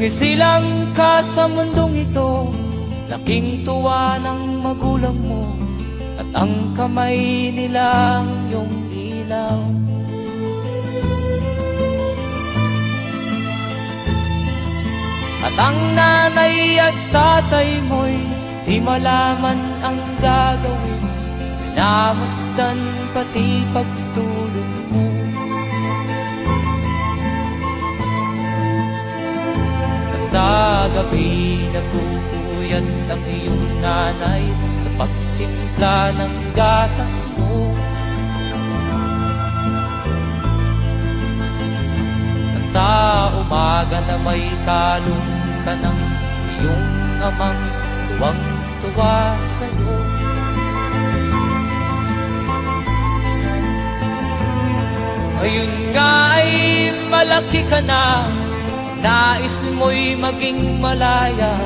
Sumisilang ka sa mundong ito, laking tuwa ng magulang mo, at ang kamay nila iyong ilaw. At ang nanay at tatay mo'y di malaman ang gagawin, pinamasdan pati pagtulog mo. Sa gabi napupuyat ang iyong nanay sa pagtimpla ng gatas mo. At sa umaga na may talong ka ng iyong amang tuwang-tuwa sa'yo. Ngayon nga ay malaki ka na, nais mo'y maging malaya,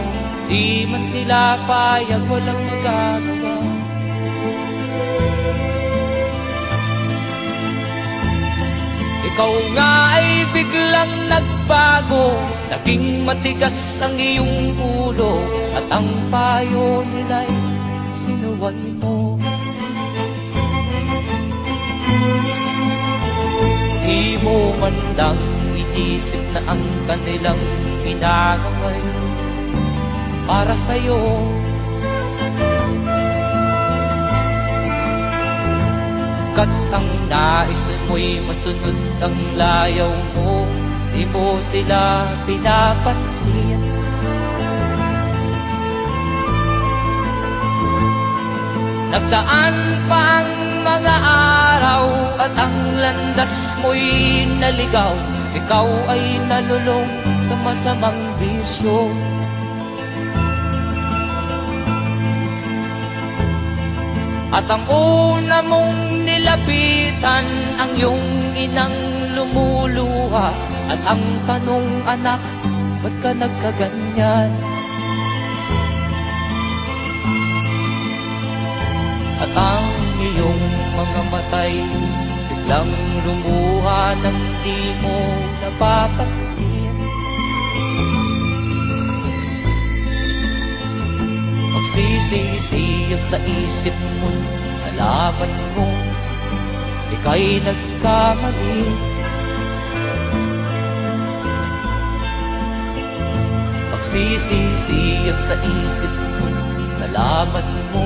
di man sila payag, walang magagawa. Ikaw nga ay biglang nagbago, naging matigas ang iyong ulo, at ang payo nila'y sinuway mo. Di mo man lang inisip na ang kanilang ginagawa'y para sa'yo. Kat ang nais mo'y masunod ang layaw mo, di mo sila pinapansin. Nagdaan pa ang mga araw at ang landas mo'y naligaw, ikaw ay nalulong sa masamang bisyo. At ang una mong nilapitan, ang iyong inang lumuluha, at ang tanong, anak, ba't ka nagkaganyan? At ang iyong mga matay biglang lumuha nang di mo napapansin. Magsisisiyag sa isip mo, nalaman mo ika'y nagkamali. Magsisisiyag sa isip mo, nalaman mo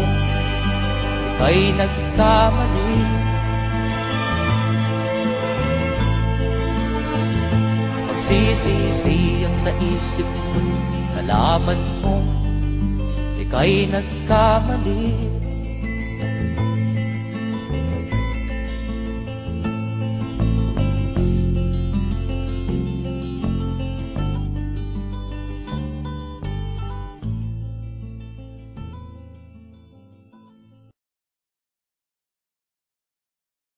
ika'y nagkamali. Magsisisiyag sa isip mo, nalaman mo ika'y nagkamali.